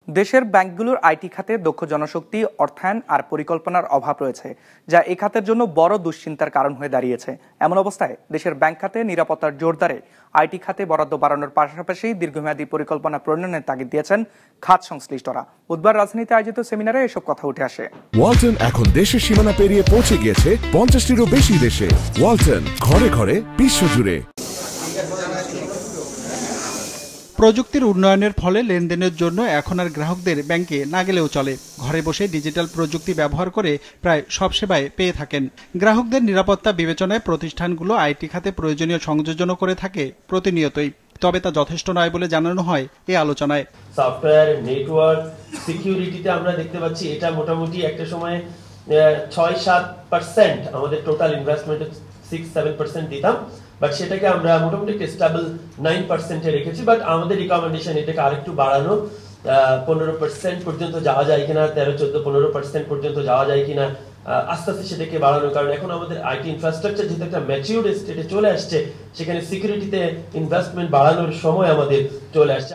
দেশের ব্যাংকগুলোর আইটি খাতে দক্ষ জনশক্তি, অর্থায়ন আর পরিকল্পনার অভাব রয়েছে, যা এই খাতের জন্য বড় দুশ্চিন্তার কারণ হয়ে দাঁড়িয়েছে। এমন অবস্থায় দেশের ব্যাংক খাতে নিরাপত্তার জোরদারে আইটি খাতে বরাদ্দ বাড়ানোর পাশাপাশি দীর্ঘমেয়াদী পরিকল্পনা প্রণয়নের তাগিদ দিয়েছেন খাত সংশ্লিষ্টরা। বুধবার রাজধানীতে আয়োজিত সেমিনারে এসব কথা উঠে আসে। ওয়ালটন এখন দেশের সীমানা পেরিয়ে পৌঁছে গিয়েছে 50টিরও বেশি দেশে। ওয়ালটন, ঘরে ঘরে বিশ্বজুড়ে। প্রযুক্তির উন্নয়নের ফলে লেনদেনের জন্য এখন আর গ্রাহকদের ব্যাংকে না গেলেও চলে। ঘরে বসে ডিজিটাল প্রযুক্তি ব্যবহার করে প্রায় সব সেবায় পেয়ে থাকেন। গ্রাহকদের নিরাপত্তা বিবেচনায় প্রতিষ্ঠানগুলো আইটি খাতে প্রয়োজনীয় সংযোজনও করে থাকে প্রতিনিয়তই। তবে তা যথেষ্ট নয় বলে জানানো হয় এই আলোচনায়। সফটওয়্যার, নেটওয়ার্ক, সিকিউরিটিতে আমরা দেখতে পাচ্ছি এটা মোটামুটি একটা সময় 6-7% আমাদের টোটাল ইনভেস্টমেন্টে 6-7% দিতাম, বাট সেটাকে আমরা মোটামুটি স্টেবল 9% রেখেছি। বাট আমাদের রিকমেন্ডেশন এটাকে আরেকটু বাড়ানো, 15% পর্যন্ত যাওয়া যায় কিনা, 13-14-15% পর্যন্ত যাওয়া যায় কিনা, আস্তে আস্তে সেটাকে বাড়ানো। কারণ এখন আমাদের আইটি ইনফ্রাস্ট্রাকচার যেহেতু একটা ম্যাচিউরড স্টেটে চলে আসছে, সেখানে সিকিউরিটিতে ইনভেস্টমেন্ট বাড়ানোর সময় আমাদের চলে আসছে।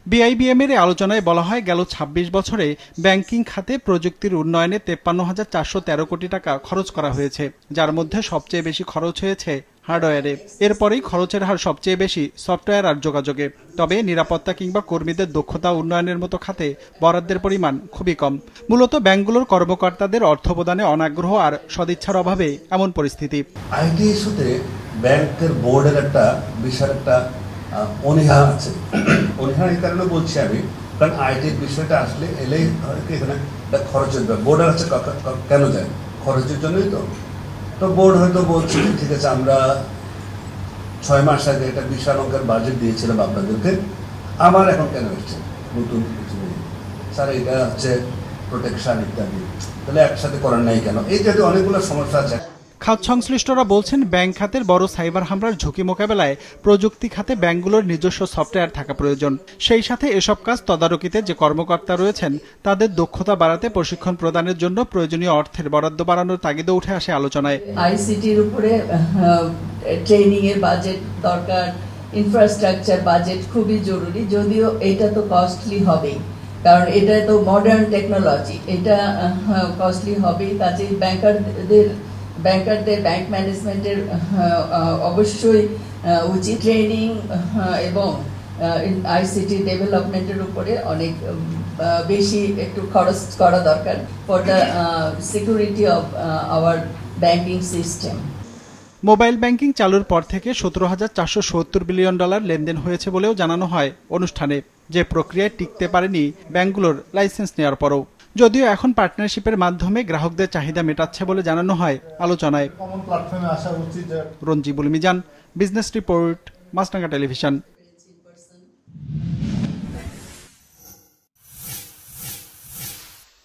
বিআইবিএম এর আলোচনায় বলা হয়, গেল 26 বছরে ব্যাংকিং খাতে প্রযুক্তির উন্নয়নে 53,413 কোটি টাকা খরচ করা হয়েছে, যার মধ্যে সবচেয়ে বেশি খরচ হয়েছে হার্ডওয়্যারে। এরপরেই খরচের হার সবচেয়ে বেশি সফটওয়্যার আর যোগাযোগে। তবে নিরাপত্তা কিংবা কর্মীদের দক্ষতা উন্নয়নের মতো খাতে বরাদ্দের পরিমাণ খুবই কম। মূলত ব্যাংকগুলোর কর্মকর্তাদের অর্থ প্রদানে অনাগ্রহ আর সদিচ্ছার অভাবে এমন পরিস্থিতি। আইটি ইস্যুতে ব্যাংকের বোর্ডের একটা বিশাল একটা অনীহা আছে। অনীহা এই কারণে বলছি আমি, কারণ আইটির বিষয়টা আসলে এলেই এখানে খরচের বোর্ডের আছে। কেন যায়? খরচের জন্যই তো। তো বোর্ড হয়তো বলছে ঠিক আছে, আমরা 6 মাস আগে একটা বিশাল অঙ্কের বাজেট দিয়েছিলাম আপনাদেরকে, আবার এখন কেন হচ্ছে নতুন কিছু নেই স্যার, এটা হচ্ছে প্রোটেকশন ইত্যাদি, তাহলে একসাথে করার নাই কেন? এই জাতীয় অনেকগুলো সমস্যা আছে। খাত সংশ্লিষ্টরা বলছেন, ব্যাংক খাতের বড় সাইবার হামলার ঝুঁকি মোকাবেলায় প্রযুক্তি খাতে ব্যাংকগুলোর নিজস্ব সফটওয়্যার থাকা প্রয়োজন। সেই সাথে এসব কাজ তদারকিতে যে কর্মকর্তা রয়েছেন তাদের দক্ষতা বাড়াতে প্রশিক্ষণ প্রদানের জন্য প্রয়োজনীয় অর্থের বরাদ্দ বাড়ানোর তাগিদও উঠে আসে আলোচনায়। আইসিটির উপরে ট্রেনিং এর বাজেট দরকার, ইনফ্রাস্ট্রাকচার বাজেট খুবই জরুরি, যদিও এটা তো কস্টলি হবেই, কারণ এটা তো মডার্ন টেকনোলজি, এটা কস্টলি হবেই। কাজে ব্যাংকারদের ব্যাংক ম্যানেজমেন্টের অবশ্যই উচিত ট্রেনিং এবং আইসিটি ডেভেলপমেন্টের উপরে অনেক বেশি একটু খরচ করা দরকার for the security of our banking system. Mobile banking চালুর পর থেকে $17,470 বিলিয়ন লেনদেন হয়েছে বলেও জানানো হয় অনুষ্ঠানে, যে প্রক্রিয়ায় টিকতে পারেনি ব্যাংকগুলোর লাইসেন্স নেওয়ার পরও। যদিও এখন পার্টনারশিপের মাধ্যমে গ্রাহকদের চাহিদা মেটাচ্ছে বলে জানানো হয় আলোচনায়। রঞ্জিবুল মিজান, বিজনেস রিপোর্ট, মাছরাঙা টেলিভিশন।